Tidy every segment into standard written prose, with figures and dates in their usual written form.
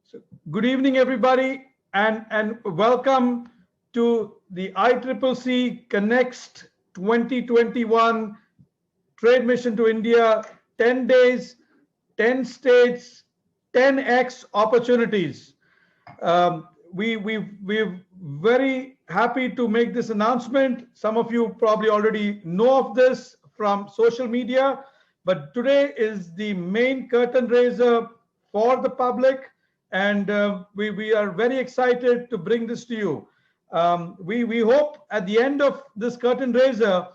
So, good evening, everybody, and welcome to the ICCC Connect 2021 Trade Mission to India, 10 days, 10 states, 10x opportunities. We're very happy to make this announcement. Some of you probably already know of this from social media, but today is the main curtain raiser for the public, and we are very excited to bring this to you. We hope at the end of this curtain raiser,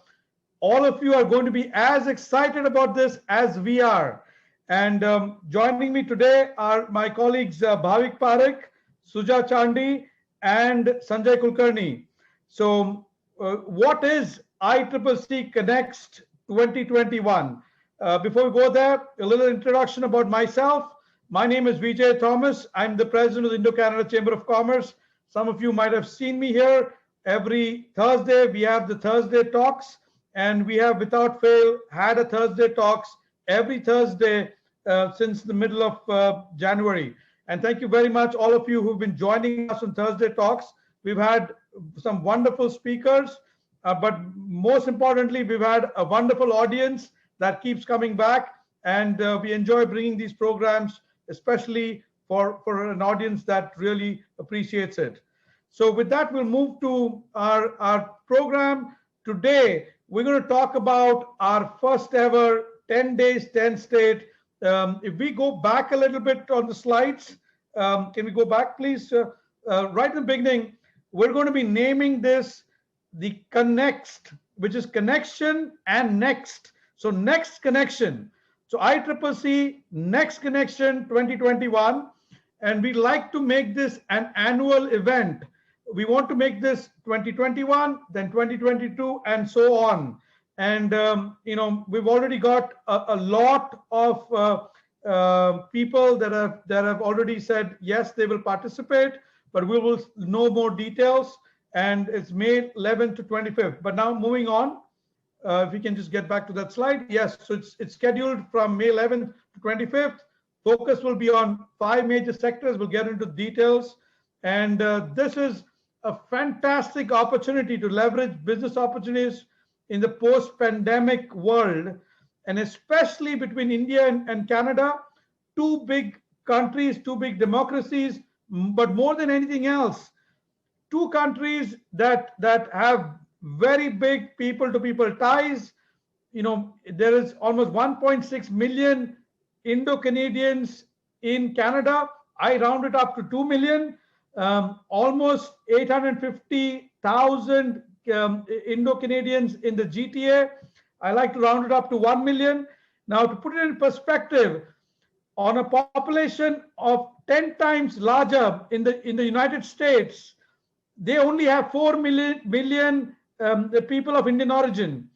all of you are going to be as excited about this as we are. And joining me today are my colleagues Bhavik Parekh, Suja Chandi, and Sanjay Kulkarni. So, what is ICCC Connect 2021? Before we go there, a little introduction about myself. My name is Vijay Thomas. I'm the president of the Indo-Canada Chamber of Commerce. Some of you might have seen me here. Every Thursday, we have the Thursday talks, and we have, without fail, had a Thursday talks every Thursday since the middle of January. And thank you very much, all of you who've been joining us on Thursday talks. We've had some wonderful speakers, but most importantly, we've had a wonderful audience that keeps coming back, and we enjoy bringing these programs, especially for an audience that really appreciates it. So with that, we'll move to our program. Today, we're going to talk about our first ever 10 days, 10 state. If we go back a little bit on the slides, can we go back, please? Right in the beginning, we're going to be naming this the Connect, which is connection and next. So next connection. So ICCC Next Connection 2021, and we'd like to make this an annual event. We want to make this 2021, then 2022, and so on. And we've already got a lot of people that have already said yes, they will participate, but we will know more details. And it's May 11th to 25th. But now moving on, if we can just get back to that slide. Yes, so it's scheduled from May 11th to 25th. Focus will be on 5 major sectors. We'll get into details. And this is a fantastic opportunity to leverage business opportunities in the post-pandemic world, and especially between India and Canada, two big countries, two big democracies, but more than anything else, two countries that have very big people-to-people ties. There is almost 1.6 million Indo-Canadians in Canada. I round it up to 2 million. Almost 850,000 Indo-Canadians in the GTA. I like to round it up to 1 million. Now, to put it in perspective, on a population of 10 times larger in the United States, they only have 4 million the people of Indian origin.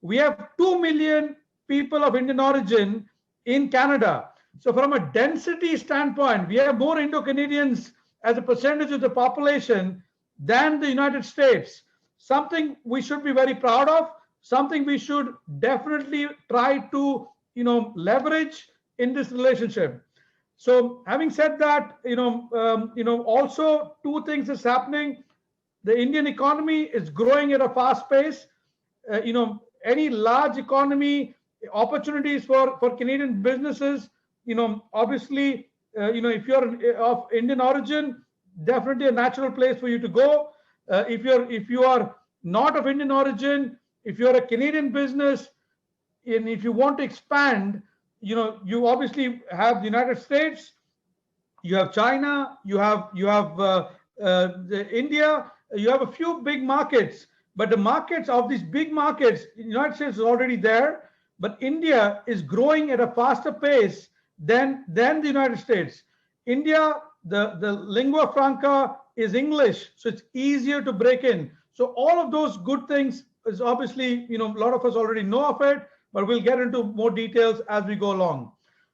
We have 2 million people of Indian origin in Canada. So from a density standpoint, we have more Indo-Canadians as a percentage of the population than the United States. Something we should be very proud of, something we should definitely try to leverage in this relationship. So having said that, also two things is happening. The Indian economy is growing at a fast pace. Any large economy, opportunities for Canadian businesses, obviously, if you're of Indian origin, definitely a natural place for you to go. If you are not of Indian origin, if you're a Canadian business, and if you want to expand, you obviously have the United States, you have China, you have India, you have a few big markets, but the markets of these big markets, the United States is already there, but India is growing at a faster pace than the United States. India, the lingua franca is English, so it's easier to break in. So all of those good things is obviously, a lot of us already know of it, but we'll get into more details as we go along.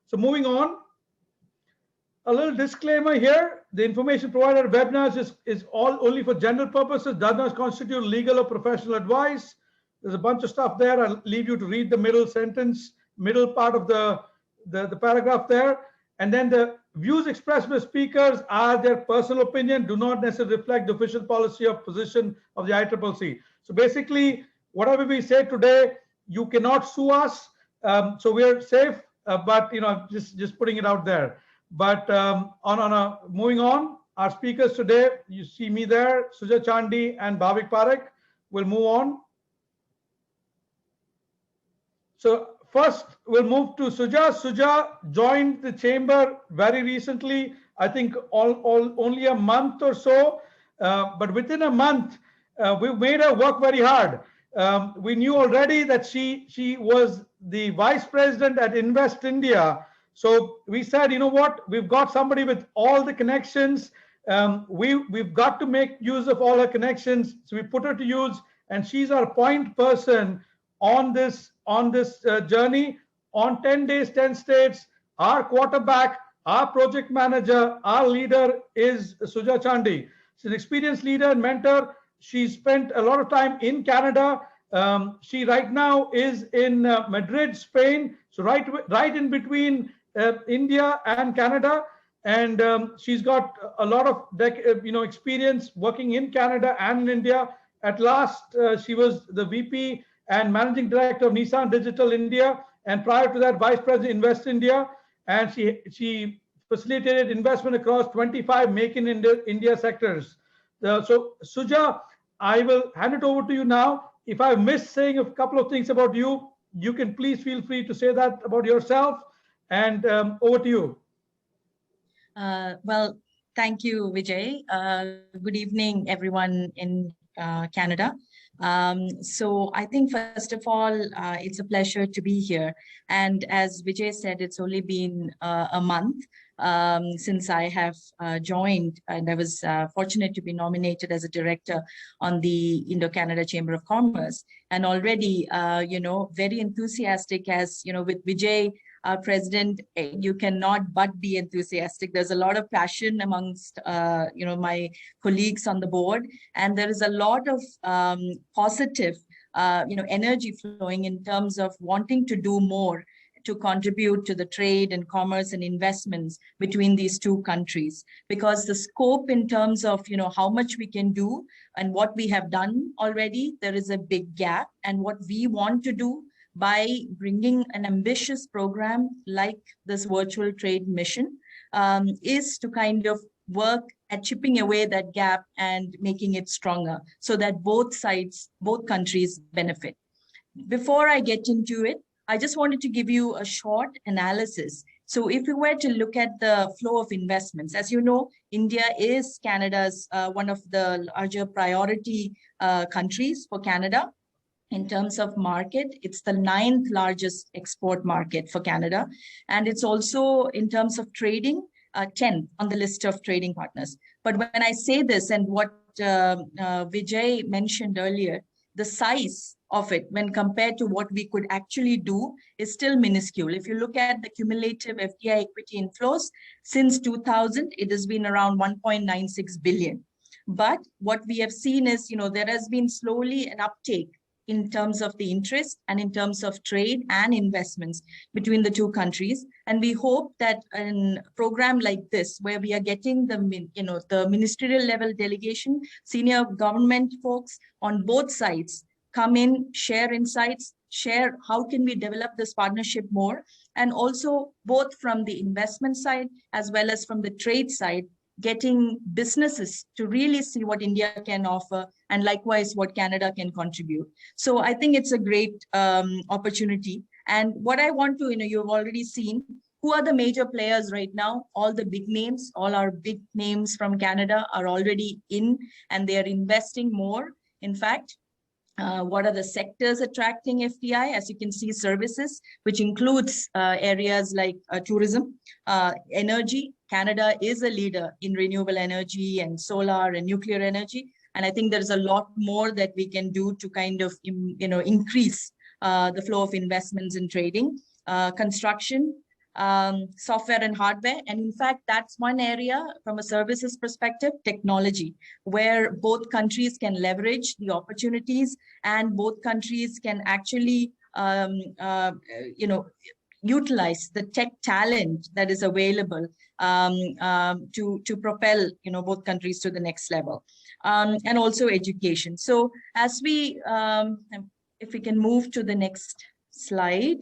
So moving on, a little disclaimer here. The information provided at webinars is all only for general purposes, does not constitute legal or professional advice. There's a bunch of stuff there. I'll leave you to read the middle sentence, middle part of the paragraph there. And then the views expressed by speakers are their personal opinion, do not necessarily reflect the official policy or position of the ICCC. So basically, whatever we say today, you cannot sue us. So we're safe, but just putting it out there. But moving on, our speakers today, you see me there, Suja Chandi and Bhavik Parekh. We'll move on. So first, we'll move to Suja. Suja joined the chamber very recently, I think only a month or so. But within a month, we made her work very hard. We knew already that she was the vice president at Invest India. So we said, you know what, we've got somebody with all the connections. We've got to make use of all her connections. So we put her to use, and she's our point person on this journey on 10 days, 10 states. Our quarterback, our project manager, our leader is Suja Chandi. She's an experienced leader and mentor. She spent a lot of time in Canada. She right now is in Madrid, Spain. So right in between India and Canada. And she's got a lot of experience working in Canada and in India. At last, she was the VP and Managing Director of Nissan Digital India, and prior to that, Vice President Invest India. And she facilitated investment across 25 Make in India sectors. So Suja, I will hand it over to you now. If I missed saying a couple of things about you, you can please feel free to say that about yourself. And over to you. Well, thank you, Vijay. Good evening, everyone in Canada. So I think, first of all, it's a pleasure to be here. And as Vijay said, it's only been a month since I have joined, and I was fortunate to be nominated as a director on the Indo-Canada Chamber of Commerce. And already, very enthusiastic, as, with Vijay, our president, you cannot but be enthusiastic. There's a lot of passion amongst, my colleagues on the board, and there is a lot of positive, energy flowing in terms of wanting to do more to contribute to the trade and commerce and investments between these two countries, because the scope in terms of, how much we can do and what we have done already, there is a big gap. And what we want to do by bringing an ambitious program like this virtual trade mission is to kind of work at chipping away that gap and making it stronger so that both sides, both countries benefit. Before I get into it, I just wanted to give you a short analysis. So if we were to look at the flow of investments, as you know, India is Canada's one of the larger priority countries for Canada. In terms of market, it's the 9th largest export market for Canada. And it's also, in terms of trading, 10th on the list of trading partners. But when I say this, and what Vijay mentioned earlier, the size of it when compared to what we could actually do is still minuscule. If you look at the cumulative FDI equity inflows since 2000, it has been around 1.96 billion. But what we have seen is, there has been slowly an uptake in terms of the interest and in terms of trade and investments between the two countries. And we hope that a program like this, where we are getting the ministerial level delegation, senior government folks on both sides, come in, share insights, share how can we develop this partnership more, and also both from the investment side as well as from the trade side, getting businesses to really see what India can offer and likewise what Canada can contribute. So I think it's a great opportunity. And what I want to, you've already seen, who are the major players right now? All the big names, all our big names from Canada are already in, and they are investing more. In fact, what are the sectors attracting FDI? As you can see, services, which includes areas like tourism, energy. Canada is a leader in renewable energy and solar and nuclear energy. And I think there's a lot more that we can do to kind of, increase the flow of investments in trading, construction, software and hardware. And in fact, that's one area from a services perspective, technology, where both countries can leverage the opportunities and both countries can actually, utilize the tech talent that is available to propel, both countries to the next level, and also education. So as we, if we can move to the next slide.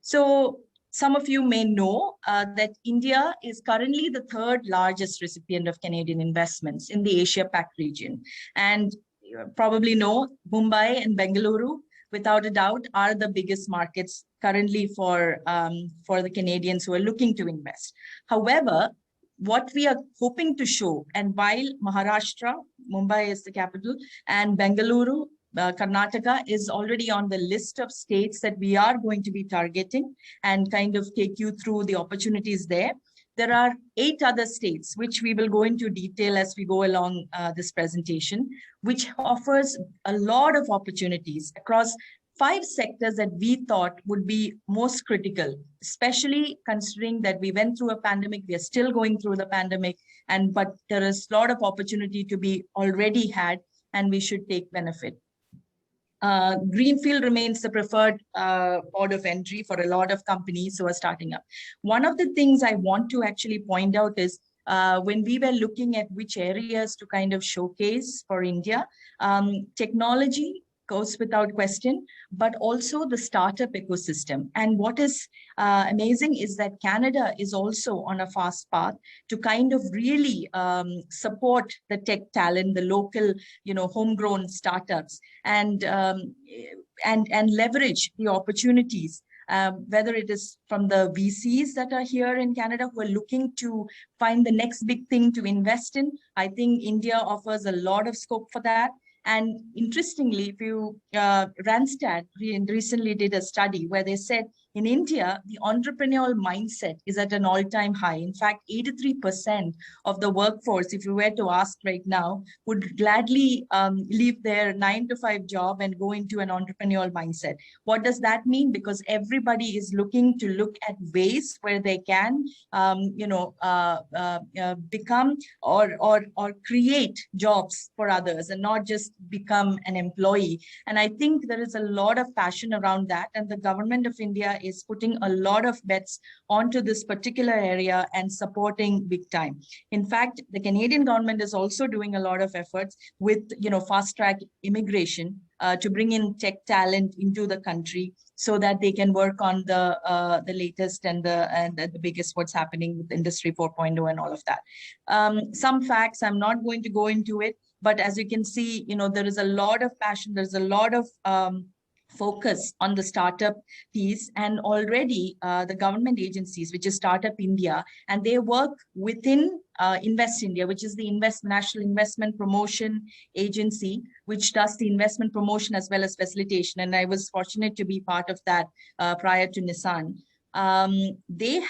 So some of you may know that India is currently the third largest recipient of Canadian investments in the Asia-Pac region. And you probably know Mumbai and Bengaluru, without a doubt, are the biggest markets currently for the Canadians who are looking to invest. However, what we are hoping to show, and while Maharashtra, Mumbai is the capital, and Bengaluru, Karnataka is already on the list of states that we are going to be targeting and kind of take you through the opportunities there. There are 8 other states, which we will go into detail as we go along this presentation, which offers a lot of opportunities across 5 sectors that we thought would be most critical, especially considering that we went through a pandemic, we are still going through the pandemic, but there is a lot of opportunity to be already had, and we should take benefit. Greenfield remains the preferred port of entry for a lot of companies who are starting up. One of the things I want to actually point out is when we were looking at which areas to kind of showcase for India, technology goes without question, but also the startup ecosystem. And what is amazing is that Canada is also on a fast path to kind of really support the tech talent, the local, homegrown startups, and leverage the opportunities. Whether it is from the VCs that are here in Canada who are looking to find the next big thing to invest in, I think India offers a lot of scope for that. And interestingly, if you, Randstad recently did a study where they said in India, the entrepreneurial mindset is at an all-time high. In fact, 83% of the workforce, if you were to ask right now, would gladly leave their 9-to-5 job and go into an entrepreneurial mindset. What does that mean? Because everybody is looking to look at ways where they can, become or create jobs for others and not just become an employee. And I think there is a lot of passion around that, and the government of India is putting a lot of bets onto this particular area and supporting big time. In fact, the Canadian government is also doing a lot of efforts with fast track immigration to bring in tech talent into the country so that they can work on the latest and the biggest what's happening with Industry 4.0 and all of that. Some facts, I'm not going to go into it, but as you can see, there is a lot of passion, there's a lot of focus on the startup piece, and already the government agencies, which is Startup India, and they work within Invest India, which is the National Investment Promotion Agency, which does the investment promotion as well as facilitation. And I was fortunate to be part of that prior to Nissan. They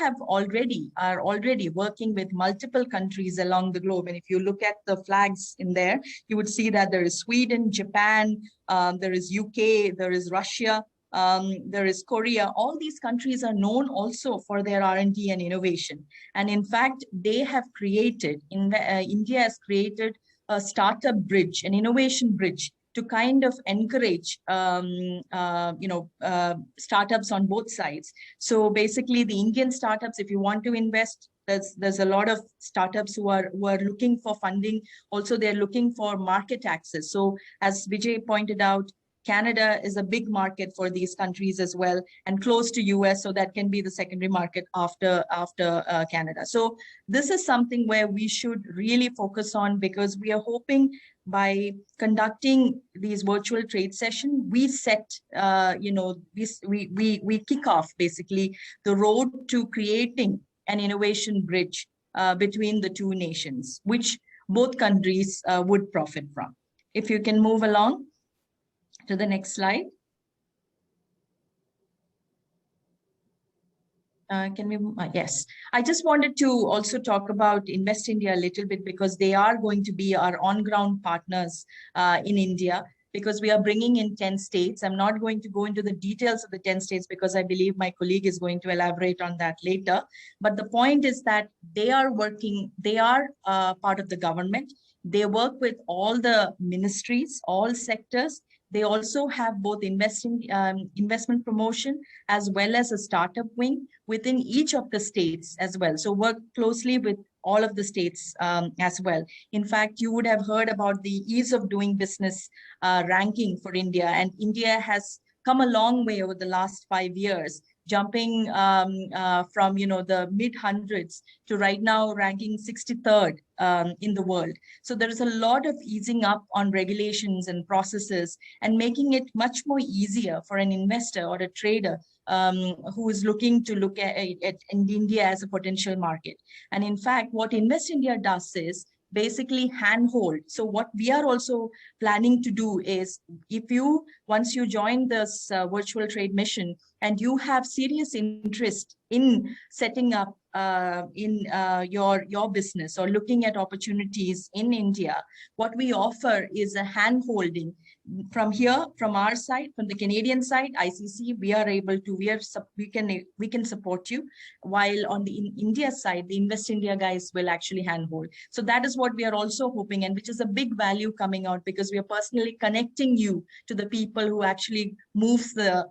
are already working with multiple countries along the globe. And if you look at the flags in there, you would see that there is Sweden, Japan, there is UK, there is Russia, there is Korea. All these countries are known also for their R&D and innovation. And in fact, they have created, India has created a startup bridge, an innovation bridge, to kind of encourage, startups on both sides. So basically, the Indian startups, if you want to invest, there's a lot of startups who are looking for funding. Also, they're looking for market access. So as Vijay pointed out, Canada is a big market for these countries as well, and close to US, so that can be the secondary market after Canada. So this is something where we should really focus on, because we are hoping by conducting these virtual trade sessions, we set, we kick off basically the road to creating an innovation bridge between the two nations, which both countries would profit from. If you can move along to the next slide. Can we? Yes. I just wanted to also talk about Invest India a little bit, because they are going to be our on-ground partners in India, because we are bringing in 10 states. I'm not going to go into the details of the 10 states because I believe my colleague is going to elaborate on that later. But the point is that they are part of the government. They work with all the ministries, all sectors. They also have both investment promotion as well as a startup wing within each of the states as well. So work closely with all of the states as well. In fact, you would have heard about the ease of doing business ranking for India, and India has come a long way over the last 5 years, jumping from the mid hundreds to right now ranking 63rd in the world. So there is a lot of easing up on regulations and processes and making it much more easier for an investor or a trader who is looking to look at India as a potential market. And in fact, what Invest India does is basically handhold. So what we are also planning to do is, once you join this virtual trade mission and you have serious interest in setting up your business or looking at opportunities in India, what we offer is a hand-holding from here, from our side, from the Canadian side, ICC. We can support you, while on the India side, the Invest India guys will actually handhold. So that is what we are also hoping, and which is a big value coming out, because we are personally connecting you to the people who actually moves the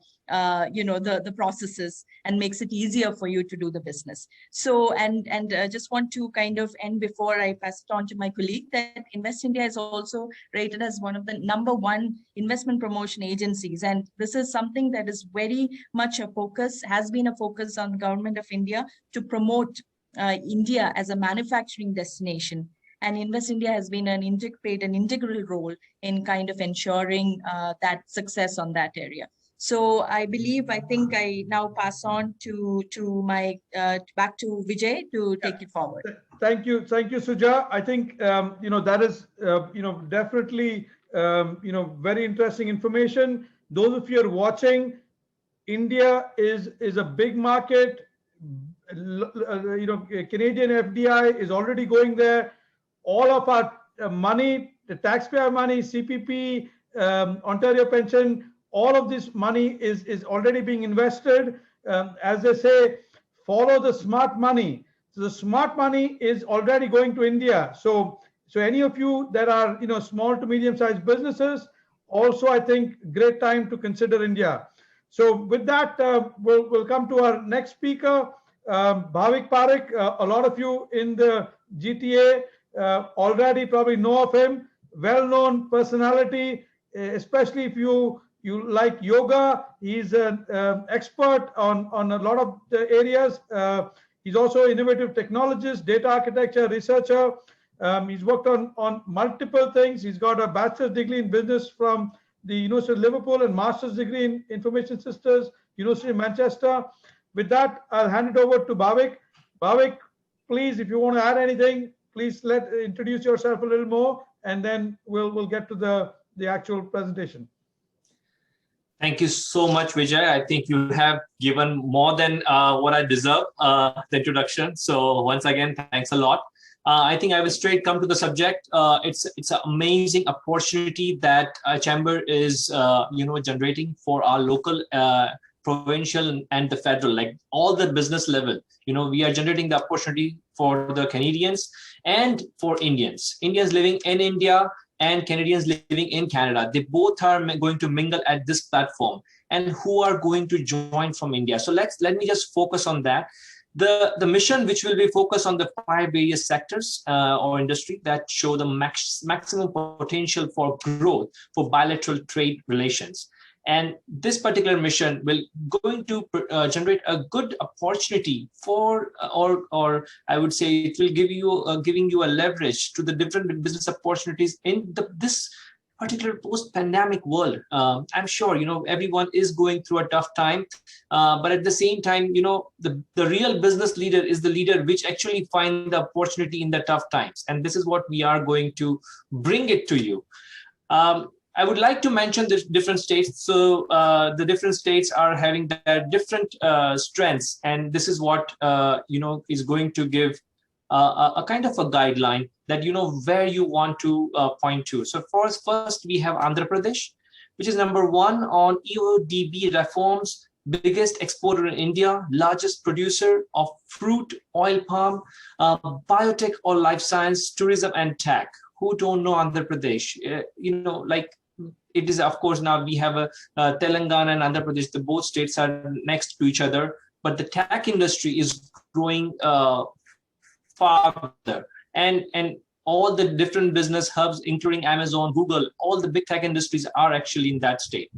processes and makes it easier for you to do the business. So, and just want to kind of end before I pass it on to my colleague, that Invest India is also rated as one of the #1 investment promotion agencies. And this is something that is very much a focus, has been a focus on the government of India to promote India as a manufacturing destination. And Invest India has been an integral role in kind of ensuring that success on that area. So I think I now pass on to my back to Vijay to take it forward. Thank you, Suja. I think that is definitely very interesting information. Those of you who are watching, India is a big market. Canadian FDI is already going there. All of our money, the taxpayer money, CPP, Ontario pension, all of this money is already being invested. As they say, follow the smart money. So the smart money is already going to India. So any of you that are small to medium-sized businesses, also I think great time to consider India. So with that, we'll come to our next speaker, Bhavik Parekh. A lot of you in the GTA already probably know of him. Well-known personality, especially if you like yoga. He's an expert on a lot of the areas. He's also innovative technologist, data architecture, researcher. He's worked on multiple things. He's got a bachelor's degree in business from the University of Liverpool and master's degree in information systems, University of Manchester. With that, I'll hand it over to Bhavik. Bhavik, please, if you want to add anything, please introduce yourself a little more, and then we'll get to the actual presentation. Thank you so much, Vijay. I think you have given more than what I deserve, the introduction. So once again, thanks a lot. I think I will straight come to the subject. It's an amazing opportunity that Chamber is generating for our local, provincial, and the federal, like all the business level. We are generating the opportunity for the Canadians and for Indians living in India and Canadians living in Canada. They both are going to mingle at this platform, and who are going to join from India. So let me just focus on that. The mission, which will be focused on the 5 various sectors or industry that show the maximum potential for growth for bilateral trade relations. And this particular mission will going to generate a good opportunity for, or I would say it will give you giving you a leverage to the different business opportunities in this particular post-pandemic world. I'm sure everyone is going through a tough time, but at the same time, the real business leader is the leader which actually find the opportunity in the tough times, and this is what we are going to bring it to you. I would like to mention the different states. So the different states are having their different strengths, and this is what is going to give a kind of a guideline that where you want to point to. So first we have Andhra Pradesh, which is #1 on EODB reforms, biggest exporter in India, largest producer of fruit, oil palm, biotech or life science, tourism and tech. Who don't know Andhra Pradesh? it is, of course, now we have a Telangana and Andhra Pradesh. The both states are next to each other, but the tech industry is growing farther, and all the different business hubs, including Amazon, Google, all the big tech industries are actually in that state.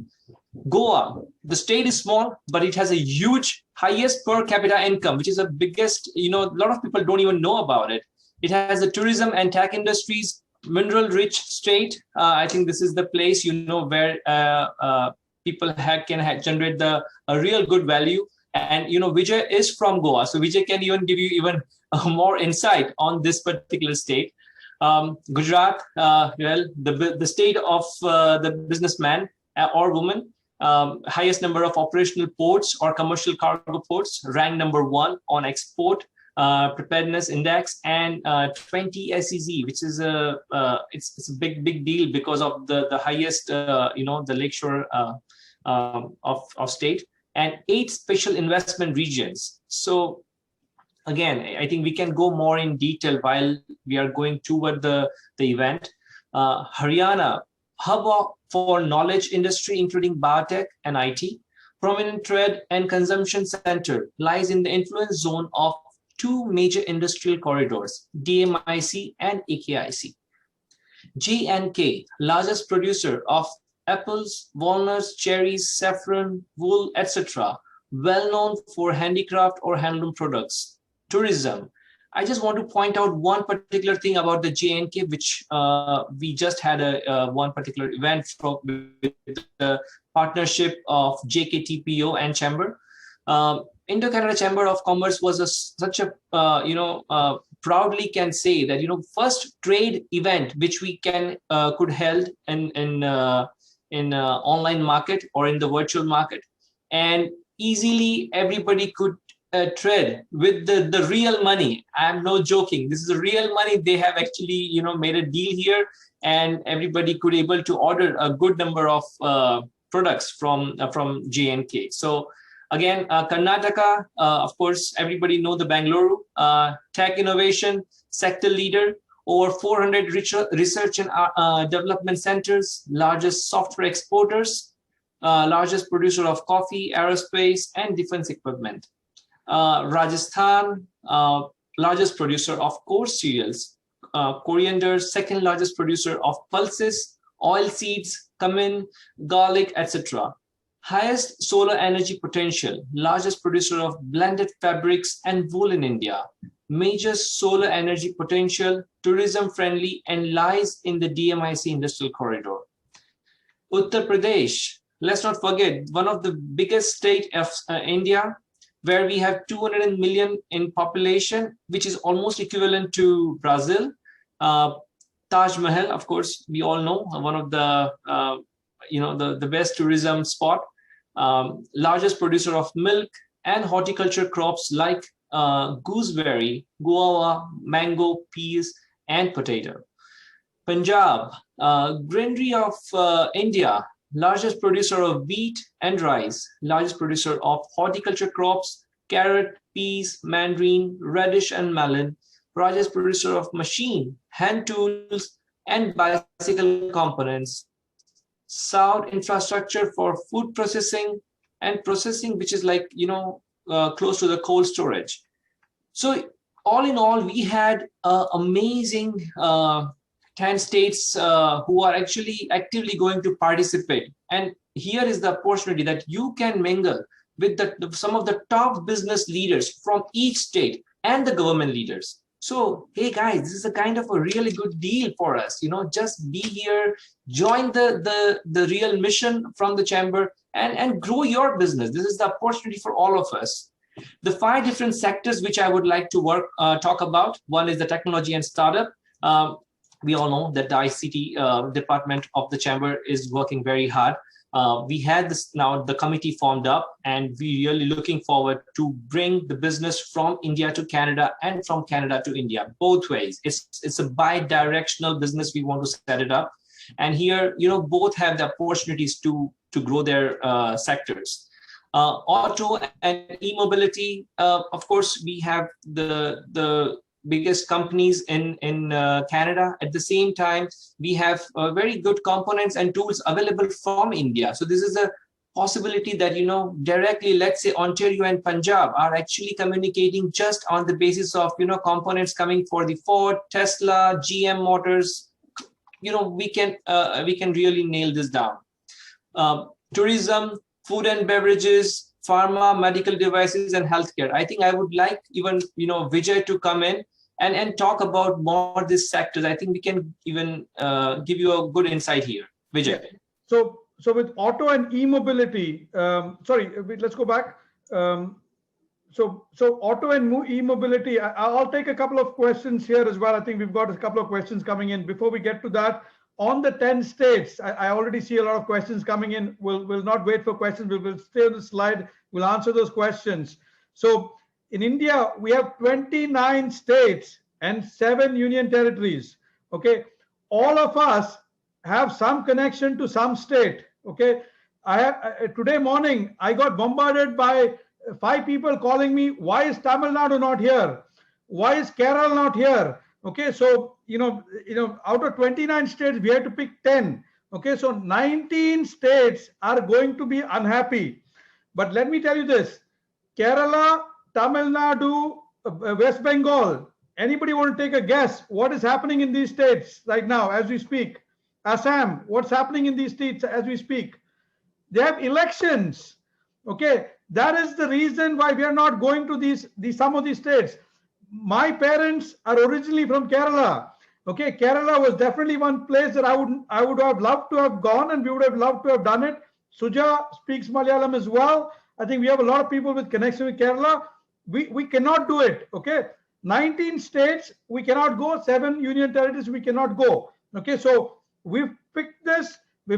Goa, the state is small, but it has a huge, highest per capita income, which is the biggest, a lot of people don't even know about it. It has the tourism and tech industries, mineral rich state. I think this is the place, where people can generate a real good value. And, Vijay is from Goa. So Vijay can even give you even more insight on this particular state. Gujarat, the state of the businessman or woman, highest number of operational ports or commercial cargo ports, ranked number 1 on export preparedness index, and 20 SEZ, which is it's a big deal because of the highest the lakeshore of state, and 8 special investment regions. So again, I think we can go more in detail while we are going toward the event. Haryana, hub for knowledge industry, including biotech and IT, prominent trade and consumption center, lies in the influence zone of 2 major industrial corridors, DMIC and AKIC. J&K, largest producer of apples, walnuts, cherries, saffron, wool, etc., well known for handicraft or handloom products. Tourism. I just want to point out one particular thing about the J&K, which we just had one particular event with the partnership of JKTPO and Chamber. Indo-Canada Chamber of Commerce was such a proudly can say that first trade event which we could held in online market or in the virtual market, and easily everybody could trade with the real money. I'm not joking. This is the real money. They have actually made a deal here, and everybody could able to order a good number of products from J&K. So again, Karnataka, of course, everybody know the Bangalore tech innovation sector leader, over 400 research and development centers, largest software exporters, largest producer of coffee, aerospace, and defense equipment. Rajasthan, largest producer of coarse cereals, coriander, second largest producer of pulses, oil seeds, cumin, garlic, etc. Highest solar energy potential, largest producer of blended fabrics and wool in India. Major solar energy potential, tourism friendly, and lies in the DMIC industrial corridor. Uttar Pradesh, let's not forget, one of the biggest state of India, where we have 200 million in population, which is almost equivalent to Brazil. Taj Mahal, of course, we all know, one of the the best tourism spot. Largest producer of milk and horticulture crops like gooseberry, guava, mango, peas, and potato. Punjab, granary of India, largest producer of wheat and rice, largest producer of horticulture crops, carrot, peas, mandarin, radish, and melon, largest producer of machine, hand tools, and bicycle components. South infrastructure for food processing and processing, which is like, close to the cold storage. So all in all, we had amazing 10 states who are actually actively going to participate. And here is the opportunity that you can mingle with some of the top business leaders from each state and the government leaders. So, hey guys, this is a kind of a really good deal for us. Just be here, join the real mission from the chamber, and grow your business. This is the opportunity for all of us. The 5 different sectors which I would like to talk about. One is the technology and startup. We all know that the ICT department of the chamber is working very hard. We had the committee formed up, and we really looking forward to bring the business from India to Canada and from Canada to India, both ways. It's a bi-directional business. We want to set it up. And here, both have the opportunities to grow their sectors. Auto and e-mobility, of course, we have the biggest companies in Canada. At the same time, we have very good components and tools available from India. So this is a possibility that, directly, let's say Ontario and Punjab are actually communicating just on the basis of, components coming for the Ford, Tesla, GM Motors. We can really nail this down. Tourism, food and beverages, pharma, medical devices, and healthcare. I think I would like even, Vijay to come in and talk about more these sectors. I think we can even give you a good insight here. Vijay. Yeah. So with auto and e-mobility, let's go back. So auto and e-mobility, I'll take a couple of questions here as well. I think we've got a couple of questions coming in. Before we get to that, on the 10 states, I already see a lot of questions coming in. We'll not wait for questions. We'll stay on the slide. We'll answer those questions. So in India, we have 29 states and 7 union territories. Okay, all of us have some connection to some state. Okay, today morning I got bombarded by 5 people calling me, why is Tamil Nadu not here? Why is Kerala not here? Okay, so out of 29 states we have to pick 10. Okay, so 19 states are going to be unhappy. But let me tell you this: Kerala, Tamil Nadu, West Bengal. Anybody want to take a guess what is happening in these states right now as we speak? Assam, what's happening in these states as we speak? They have elections. Okay, that is the reason why we are not going to some of these states. My parents are originally from Kerala. Okay, Kerala was definitely one place that I would have loved to have gone, and we would have loved to have done it. Suja speaks Malayalam as well. I think we have a lot of people with connection with Kerala. We cannot do it. Okay, 19 states we cannot go. 7 union territories we cannot go. Okay, so we've picked this. We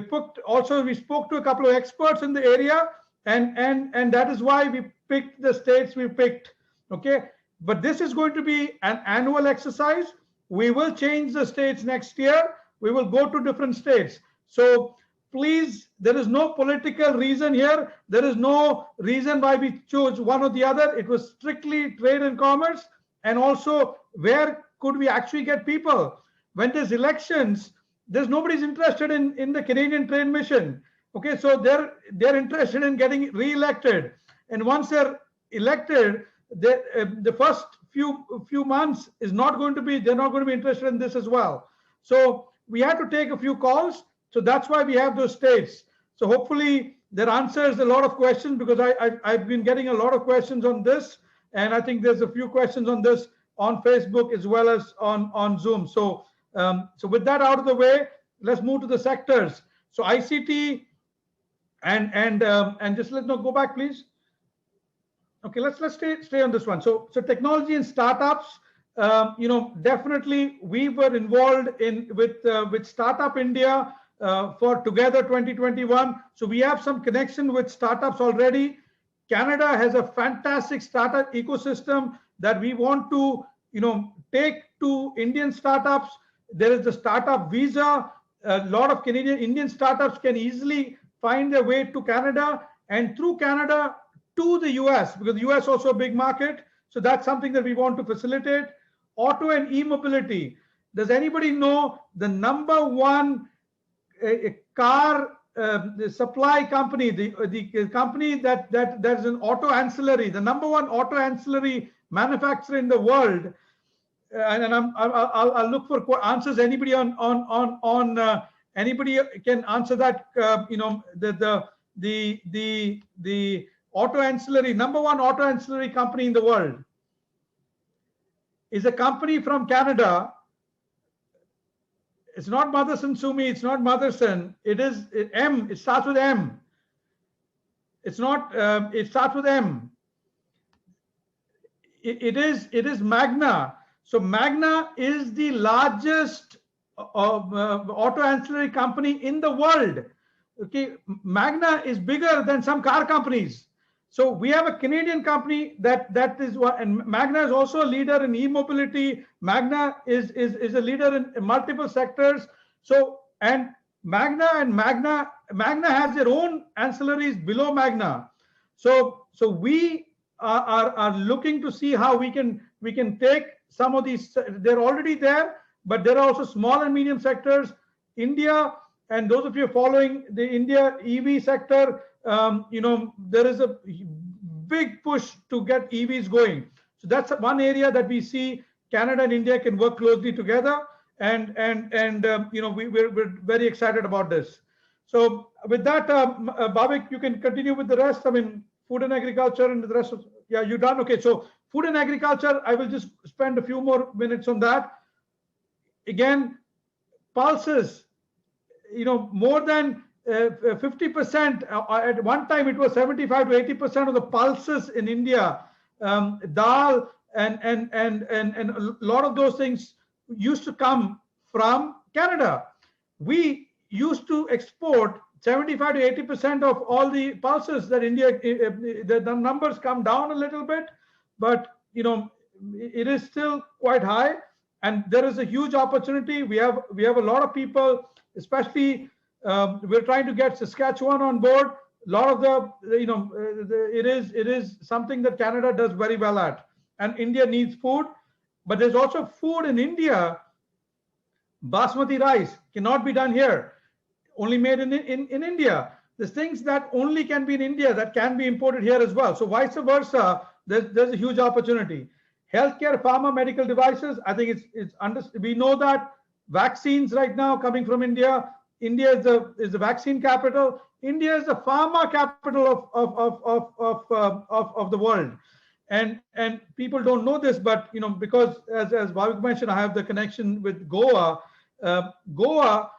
spoke to a couple of experts in the area, and that is why we picked the states we picked. Okay, but this is going to be an annual exercise. We will change the states next year. We will go to different states. So please, there is no political reason here. There is no reason why we chose one or the other. It was strictly trade and commerce, and also where could we actually get people? When there's elections, there's nobody's interested in the Canadian trade mission. Okay, so they're interested in getting re-elected, and once they're elected, the first few months is not going to be, they're not going to be interested in this as well. So we had to take a few calls. So that's why we have those states. So hopefully that answers a lot of questions, because I've been getting a lot of questions on this, and I think there's a few questions on this on Facebook as well as on Zoom. So with that out of the way, let's move to the sectors. So ICT and just let's go back, please. Okay, let's stay on this one. So technology and startups. Definitely we were involved with Startup India for Together 2021. So we have some connection with startups already. Canada has a fantastic startup ecosystem that we want to take to Indian startups. There is the startup visa. A lot of Indian startups can easily find their way to Canada, and through Canada to the US, because the US is also a big market. So that's something that we want to facilitate. Auto and e-mobility. Does anybody know the number one car supply company, the company that's an auto ancillary, the number one auto ancillary manufacturer in the world? And I'll look for answers. Anybody anybody can answer that? The auto ancillary, number one auto ancillary company in the world is a company from Canada. It's not Motherson Sumi, it's not Motherson. It starts with M. It's not, it starts with M. It is Magna. So Magna is the largest auto ancillary company in the world. Okay, Magna is bigger than some car companies. So we have a Canadian company that is what, and Magna is also a leader in e-mobility. Magna is a leader in multiple sectors. So and Magna has their own ancillaries below Magna. So we are looking to see how we can we can take some of these, they're already there, but there are also small and medium sectors. India, and those of you following the India EV sector, there is a big push to get EVs going. So that's one area that we see Canada and India can work closely together, and we're very excited about this. So with that, Bhavik, you can continue with the rest. I mean, food and agriculture and the rest of, yeah, you're done. Okay, so food and agriculture, I will just spend a few more minutes on that. Again, pulses, more than 50%. At one time, it was 75 to 80% of the pulses in India, dal and a lot of those things used to come from Canada. We used to export 75 to 80% of all the pulses that India, the numbers come down a little bit, but it is still quite high, and there is a huge opportunity. We have a lot of people, especially we're trying to get Saskatchewan on board. A lot of it is something that Canada does very well at, and India needs food, but there's also food in India. Basmati rice cannot be done here, only made in India. There's things that only can be in India that can be imported here as well. So vice versa, there's a huge opportunity. Healthcare, pharma, medical devices. I think we know that vaccines right now coming from India. India is the vaccine capital. India is the pharma capital of the world. And people don't know this, but because as Bhavik mentioned, I have the connection with Goa. Goa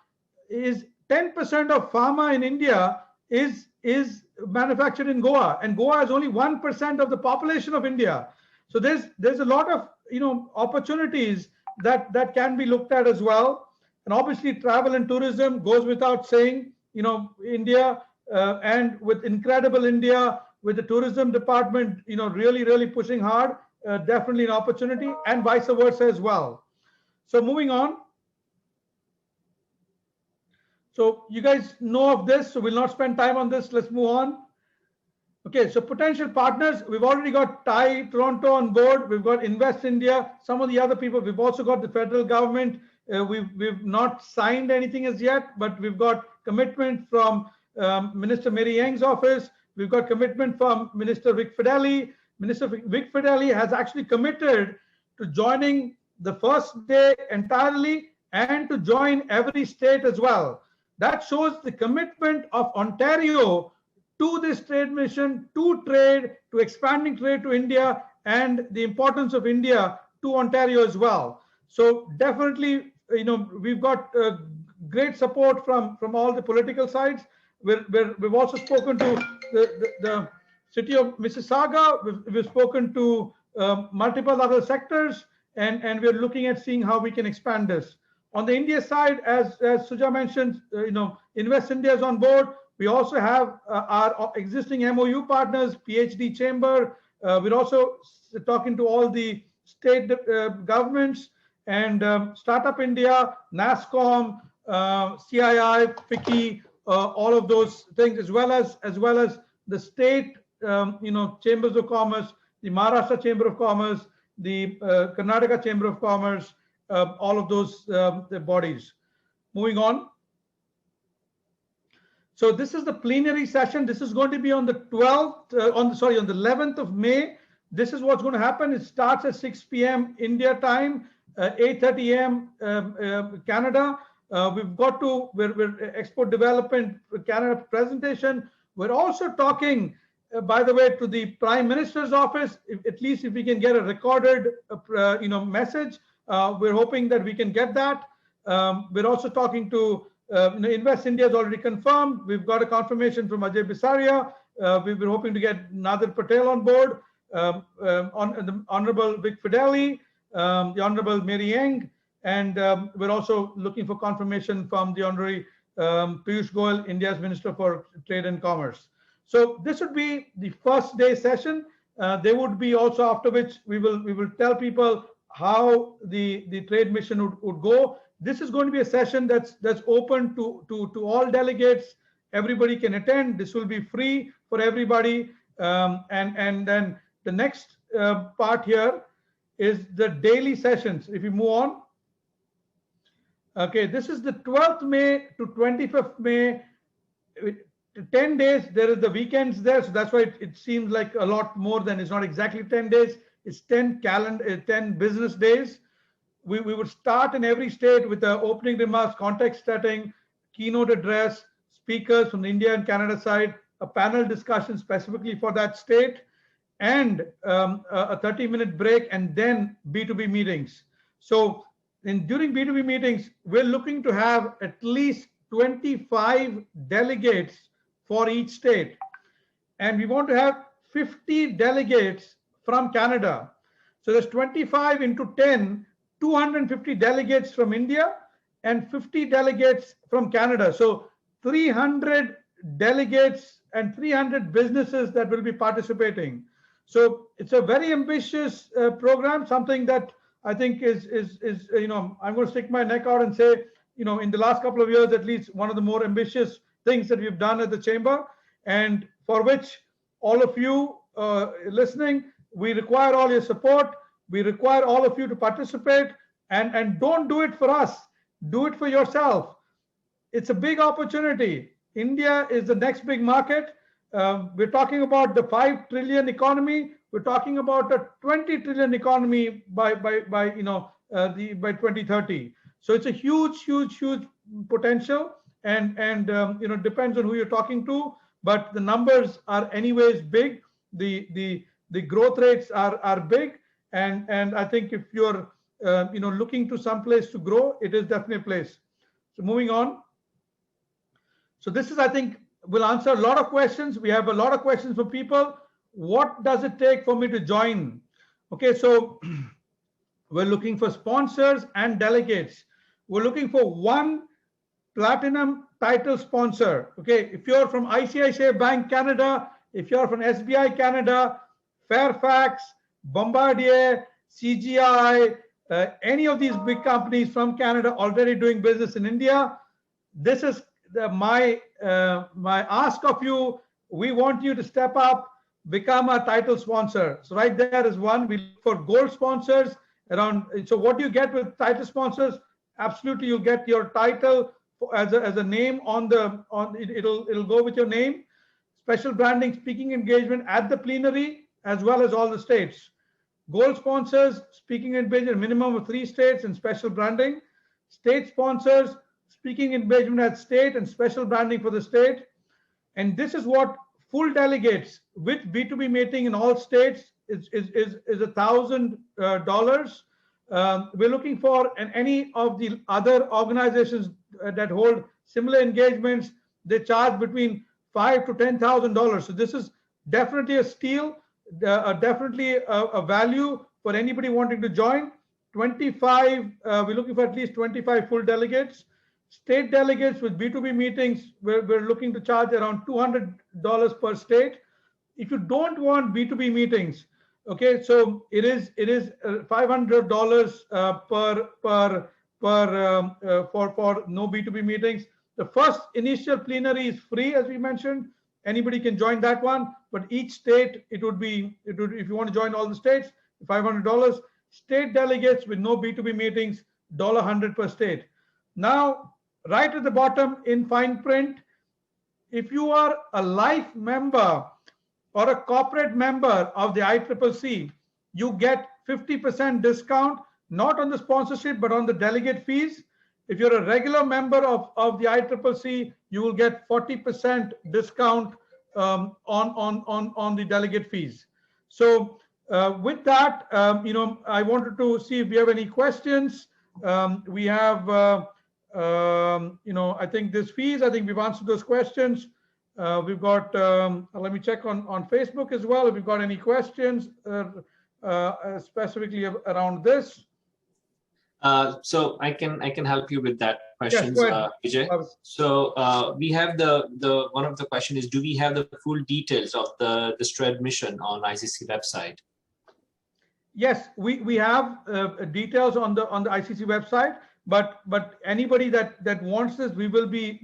is 10% of pharma in India is manufactured in Goa, and Goa is only 1% of the population of India. So there's a lot of opportunities that can be looked at as well. And obviously travel and tourism goes without saying. India and with Incredible India, with the tourism department, really pushing hard, definitely an opportunity, and vice versa as well. So moving on. So you guys know of this, so we'll not spend time on this. Let's move on. Okay, so potential partners, we've already got TIE Toronto on board. We've got Invest India, some of the other people. We've also got the federal government. We've not signed anything as yet, but we've got commitment from Minister Mary Yang's office. We've got commitment from Minister Vic Fedeli. Minister Vic Fedeli has actually committed to joining the first day entirely and to join every state as well. That shows the commitment of Ontario to this trade mission, to trade, to expanding trade to India, and the importance of India to Ontario as well. So definitely, we've got great support from all the political sides. We've also spoken to the city of Mississauga. We've spoken to multiple other sectors, and we're looking at seeing how we can expand this. On the India side, as Suja mentioned, Invest India is on board. We also have our existing MOU partners, PhD Chamber. We're also talking to all the state governments and Startup India, NASSCOM, CII, FICCI, all of those things, as well as the state, chambers of commerce, the Maharashtra Chamber of Commerce, the Karnataka Chamber of Commerce, all of those bodies. Moving on. So this is the plenary session. This is going to be on the 12th, on the 11th of May. This is what's going to happen. It starts at 6 p.m. India time, 8:30 a.m. Canada. We're Export Development Canada presentation. We're also talking, by the way, to the Prime Minister's office. At least if we can get a recorded, message, we're hoping that we can get that. We're also talking to Invest India is already confirmed. We've got a confirmation from Ajay Bisaria. We've been hoping to get Nadir Patel on board, on the Honorable Vic Fedeli, the Honorable Mary Yang, and we're also looking for confirmation from the Honorary Piyush Goyal, India's Minister for Trade and Commerce. So this would be the first day session. There would be also, after which we will tell people how the trade mission would go. This is going to be a session that's open to all delegates. Everybody can attend. This will be free for everybody. And then the next part here is the daily sessions. If you move on. Okay, this is the 12th May to 25th May. 10 days, there is the weekends there, so that's why it seems like a lot more than, it's not exactly 10 days, it's 10 business days. We would start in every state with the opening remarks, context setting, keynote address, speakers from the India and Canada side, a panel discussion specifically for that state, and a 30-minute break, and then B2B meetings. So during B2B meetings, we're looking to have at least 25 delegates for each state. And we want to have 50 delegates from Canada. So there's 25 into 10, 250 delegates from India and 50 delegates from Canada. So 300 delegates and 300 businesses that will be participating. So it's a very ambitious program, something that I think is I'm going to stick my neck out and say, in the last couple of years, at least, one of the more ambitious things that we've done at the chamber, and for which all of you listening, we require all your support. We require all of you to participate, and don't do it for us. Do it for yourself. It's a big opportunity. India is the next big market. We're talking about the 5 trillion economy. We're talking about a 20 trillion economy by 2030. So it's a huge potential, and depends on who you're talking to, but the numbers are anyways big. The growth rates are big, and I think if you're looking to some place to grow, it is definitely a place. So moving on. So this is, I think, will answer a lot of questions. We have a lot of questions for people. What does it take for me to join? Okay, so we're looking for sponsors and delegates. We're looking for one platinum title sponsor. Okay, if you're from ICICI Bank Canada, if you're from SBI Canada, Fairfax, Bombardier, CGI, any of these big companies from Canada already doing business in India, this is my ask of you. We want you to step up, become a title sponsor. So right there is one. We look for gold sponsors around. So what do you get with title sponsors? Absolutely, you'll get your title as a name it'll go with your name. Special branding, speaking engagement at the plenary as well as all the states. Gold sponsors, speaking engagement, minimum of 3 states and special branding. State sponsors, speaking engagement at state and special branding for the state. And this is what full delegates with B2B meeting in all states is $1,000. We're looking for, and any of the other organizations that hold similar engagements, they charge between $5,000 to $10,000. So this is definitely a steal, definitely a value for anybody wanting to join. 25, we're looking for at least 25 full delegates. State delegates with B2B meetings, we're looking to charge around $200 per state. If you don't want B2B meetings, okay, so it is $500 for no B2B meetings. The first initial plenary is free, as we mentioned. Anybody can join that one, but each state if you want to join all the states, $500. State delegates with no B2B meetings, $100 per state. Now, right at the bottom in fine print, if you are a life member or a corporate member of the ICCC, you get 50% discount, not on the sponsorship, but on the delegate fees. If you're a regular member of the ICCC, you will get 40% discount on the delegate fees. So with that, I wanted to see if we have any questions. We have, I think this fees, I think we've answered those questions. We've got, let me check on Facebook as well if we've got any questions specifically around this. So I can help you with that questions, yes, Vijay. So we have the one of the question is, do we have the full details of the STRED mission on ICC website? Yes, we have details on the ICC website, but anybody that wants this, we will be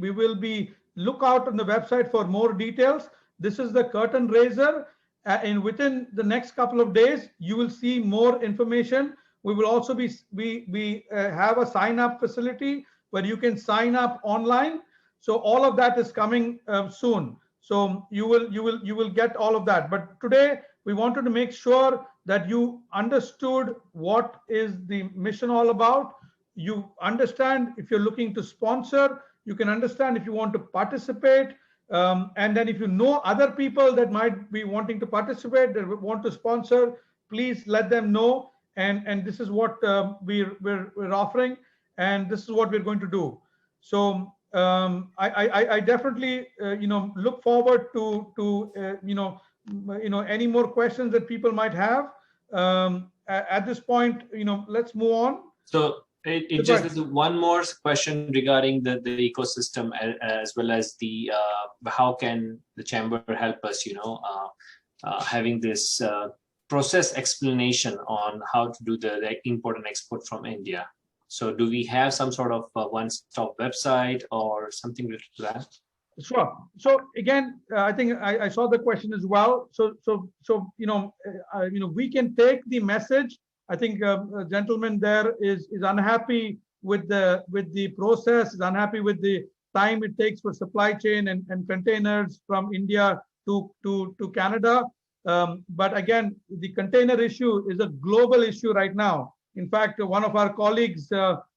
look out on the website for more details. This is the curtain raiser, and within the next couple of days, you will see more information. We will also we have a sign up facility where you can sign up online. So all of that is coming soon. So you will get all of that. But today we wanted to make sure that you understood what is the mission all about. You understand if you're looking to sponsor, you can understand if you want to participate. And then if you know other people that might be wanting to participate, that want to sponsor, please let them know. And this is what we're offering, and this is what we're going to do. So I definitely look forward to any more questions that people might have. At this point, let's move on. So it just is one more question regarding the ecosystem, as well as the how can the chamber help us, having this process explanation on how to do the import and export from India. So do we have some sort of one-stop website or something related to that? Sure. So again, I think I saw the question as well. So we can take the message. I think a gentleman there is unhappy with the process, is unhappy with the time it takes for supply chain and containers from India to Canada. But again, the container issue is a global issue right now. In fact, one of our colleagues, wrote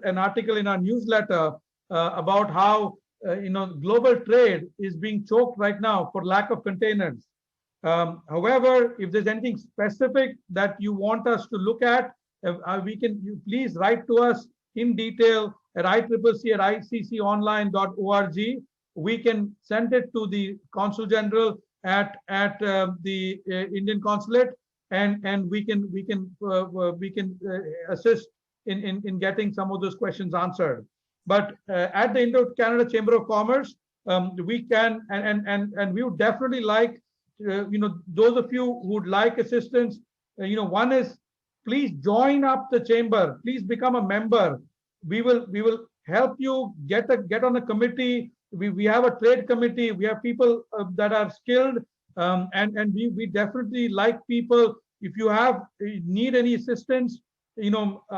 an article in our newsletter about how global trade is being choked right now for lack of containers. However, if there's anything specific that you want us to look at, you please write to us in detail at ICCC@icconline.org. We can send it to the Consul General at the Indian Consulate, and we can assist in getting some of those questions answered. But at the Indo-Canada Chamber of Commerce, we can and we would definitely like those of you who would like assistance. One is, please join up the chamber. Please become a member. We will help you get on a committee. We have a trade committee. We have people that are skilled, and we definitely like people. If you need any assistance,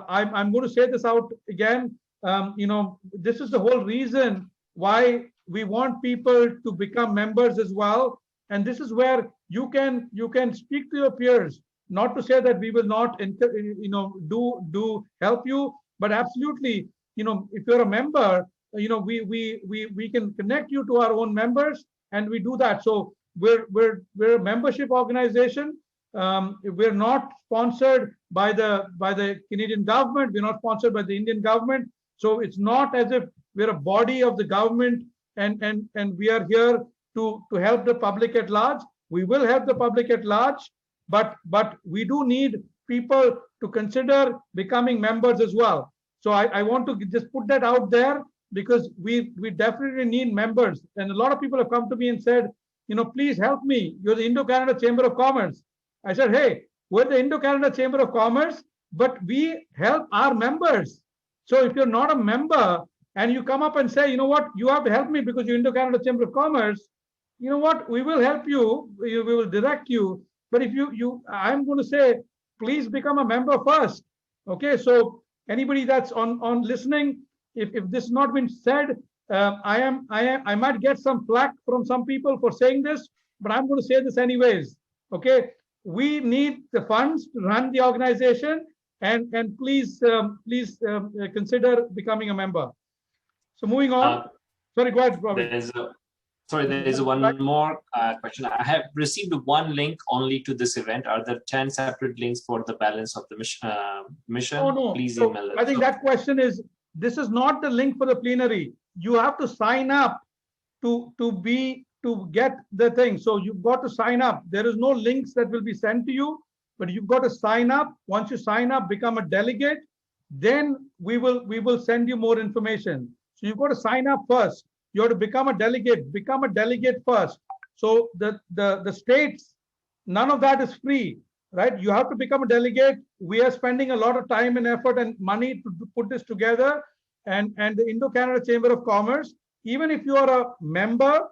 I'm going to say this out again. This is the whole reason why we want people to become members as well. And this is where you can speak to your peers. Not to say that we will not, do help you, but absolutely, if you're a member, we can connect you to our own members, and we do that. So we're a membership organization. We're not sponsored by the Canadian government. We're not sponsored by the Indian government. So it's not as if we're a body of the government and we are here to help the public at large. We will help the public at large, but we do need people to consider becoming members as well. So I want to just put that out there, because we definitely need members. And a lot of people have come to me and said, please help me. You're the Indo-Canada Chamber of Commerce. I said, hey, we're the Indo-Canada Chamber of Commerce, but we help our members. So if you're not a member and you come up and say, you have to help me because you're Indo-Canada Chamber of Commerce, we will help you. We will direct you. But if I'm going to say, please become a member first. Okay, so anybody that's on listening, if this has not been said, I might get some flack from some people for saying this, but I'm going to say this anyways. Okay, we need the funds to run the organization, and please consider becoming a member. So moving on. Sorry, go ahead, Robert. There is one more question. I have received one link only to this event. Are there 10 separate links for the balance of the mission? Oh, no. Please so email it. I think that question is, this is not the link for the plenary. You have to sign up to get the thing. So you've got to sign up. There is no links that will be sent to you, but you've got to sign up. Once you sign up, become a delegate, then we will send you more information. So you've got to sign up first. You have to become a delegate first. So the states, none of that is free, right? You have to become a delegate. We are spending a lot of time and effort and money to put this together. And the Indo-Canada Chamber of Commerce, even if you are a member,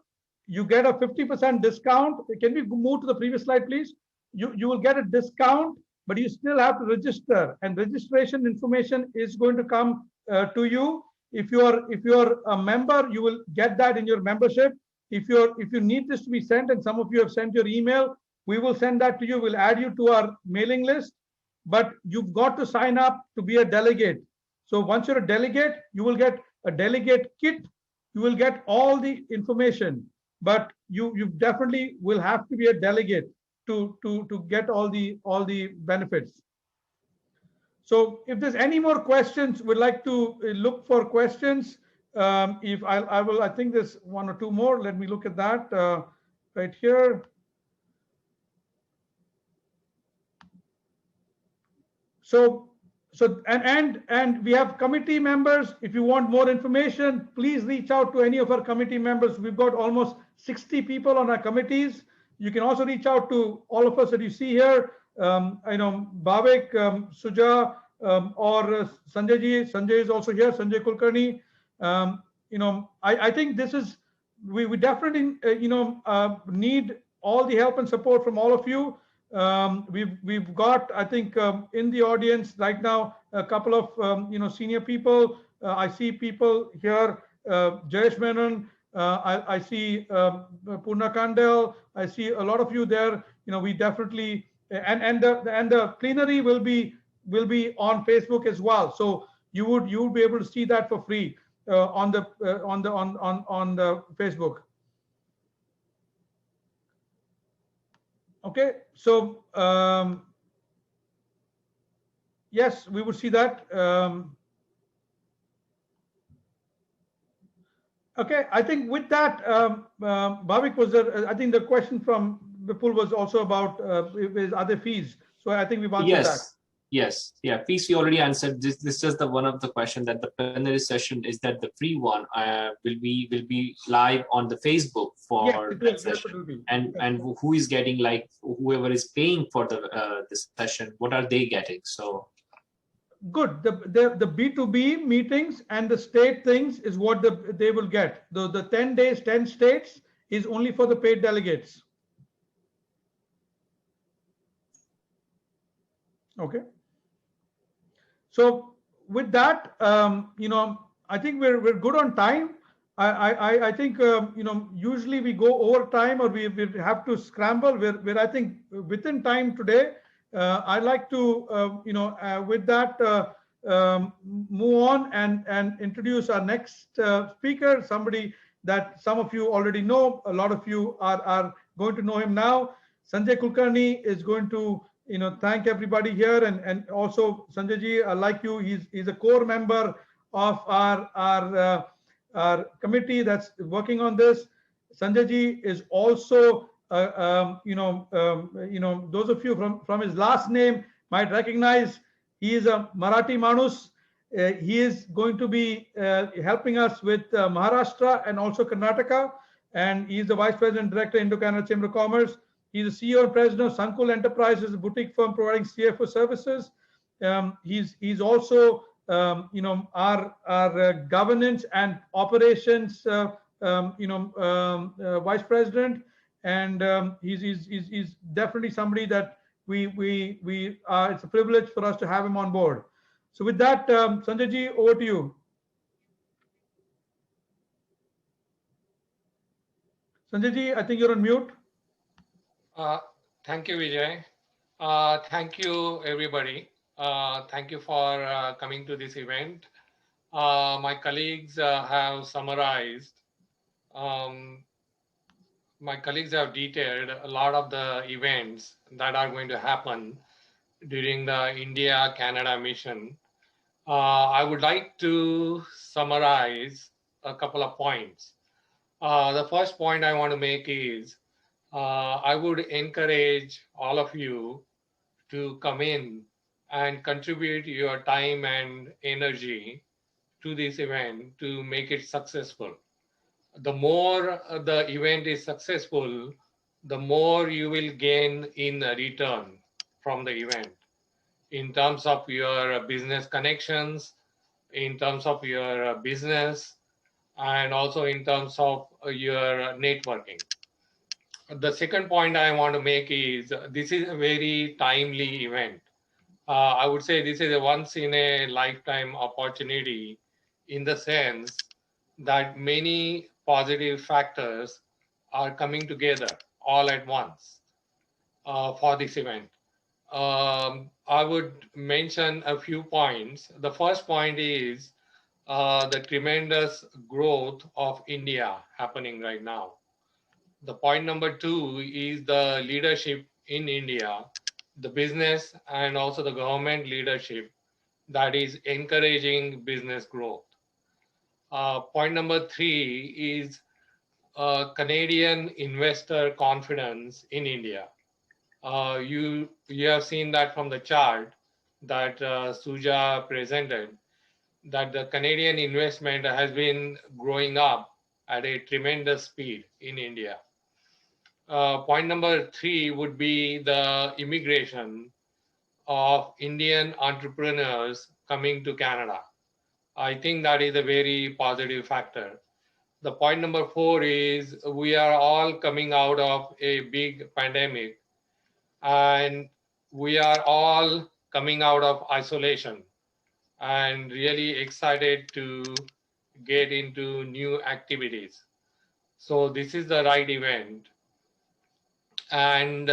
you get a 50% discount. Can we move to the previous slide, please? You will get a discount, but you still have to register, and registration information is going to come to you. If you're a member, you will get that in your membership. If you need this to be sent, and some of you have sent your email, we will send that to you. We'll add you to our mailing list, but you've got to sign up to be a delegate. So once you're a delegate, you will get a delegate kit. You will get all the information, but you definitely will have to be a delegate to get all the benefits. So if there's any more questions, we'd like to look for questions. If I think there's one or two more. Let me look at that right here. So and we have committee members. If you want more information, please reach out to any of our committee members. We've got almost 60 people on our committees. You can also reach out to all of us that you see here. Bhavik, Suja, or Sanjay ji. Sanjay is also here. Sanjay Kulkarni. I think this is we definitely need all the help and support from all of you. We've got, I think, in the audience right now a couple of senior people. I see people here, Jayesh Menon. I see Purna Kandel. I see a lot of you there. We definitely and the plenary will be on Facebook as well. So you would be able to see that for free on the Facebook. Okay, so yes, we would see that. Okay, I think with that, Bhavik, was there? I think the question from Vipul was also about other fees. So I think we've answered that. Yes, yeah. Fees we already answered. This is just one of the question that the plenary session is that the free one will be live on the Facebook for that session. And who is getting, like, whoever is paying for the this session, what are they getting? So good. The B2B meetings and the state things is what they will get. The 10 days, 10 states is only for the paid delegates. Okay. So with that, I think we're good on time. I think usually we go over time, or we have to scramble. We're I think within time today. I'd like to with that move on and introduce our next speaker, somebody that some of you already know. A lot of you are going to know him now. Sanjay Kulkarni is going to thank everybody here, and also Sanjay ji, like you, he's a core member of our committee that's working on this. Sanjay ji is also those of you from his last name might recognize he is a Marathi Manus. He is going to be helping us with Maharashtra and also Karnataka, and he is the Vice President Director, Indo-Canada Chamber of Commerce. He's the CEO and President of Sankul Enterprises, a boutique firm providing CFO services. He's also our governance and operations vice president, and he's definitely somebody that we it's a privilege for us to have him on board. So with that, Sanjay ji, over to you. Sanjay ji, I think you're on mute. Thank you, Vijay. Thank you, everybody. Thank you for coming to this event. My colleagues have summarized. My colleagues have detailed a lot of the events that are going to happen during the India-Canada mission. I would like to summarize a couple of points. The first point I want to make is I would encourage all of you to come in and contribute your time and energy to this event to make it successful. The more the event is successful, the more you will gain in return from the event in terms of your business connections, in terms of your business, and also in terms of your networking. The second point I want to make is this is a very timely event. I would say this is a once in a lifetime opportunity in the sense that many positive factors are coming together all at once for this event. I would mention a few points. The first point is the tremendous growth of India happening right now. The point number two is the leadership in India, the business and also the government leadership that is encouraging business growth. Point number three is Canadian investor confidence in India. You have seen that from the chart that Suja presented, that the Canadian investment has been growing up at a tremendous speed in India. Point number three would be the immigration of Indian entrepreneurs coming to Canada. I think that is a very positive factor. The point number four is we are all coming out of a big pandemic and we are all coming out of isolation and really excited to get into new activities. So this is the right event. And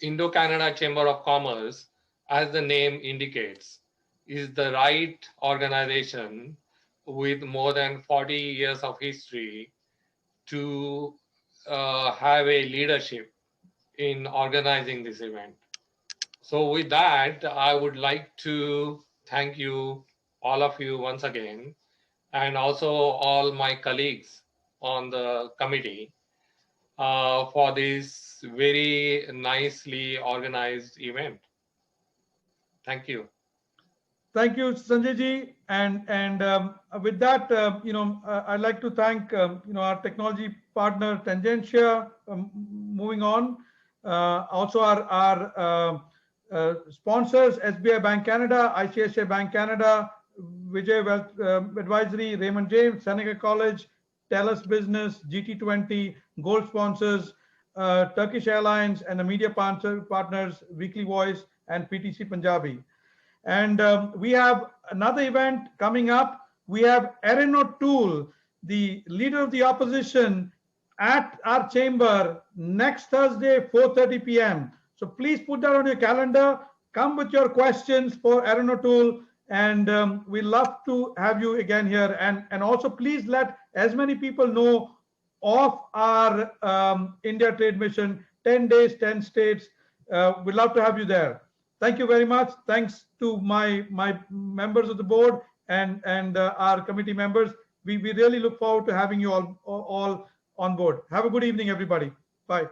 Indo-Canada Chamber of Commerce, as the name indicates, is the right organization with more than 40 years of history to have a leadership in organizing this event. So with that, I would like to thank you, all of you once again, and also all my colleagues on the committee for this very nicely organized event. Thank you. Thank you, Sanjay ji. And with that, I'd like to thank our technology partner Tangentia. Moving on, also our sponsors: SBI Bank Canada, ICICI Bank Canada, Vijay Wealth Advisory, Raymond James, Seneca College, TELUS Business, GT20, Gold sponsors, Turkish Airlines, and the media partners, Weekly Voice and PTC Punjabi. And we have another event coming up. We have Erin O'Toole, the leader of the opposition, at our chamber next Thursday, 4:30 p.m. So please put that on your calendar. Come with your questions for Erin O'Toole, and we'd love to have you again here. And also please let as many people know of our India Trade Mission, 10 days, 10 states. We'd love to have you there. Thank you very much. Thanks to my members of the board and our committee members. We really look forward to having you all on board. Have a good evening, everybody. Bye.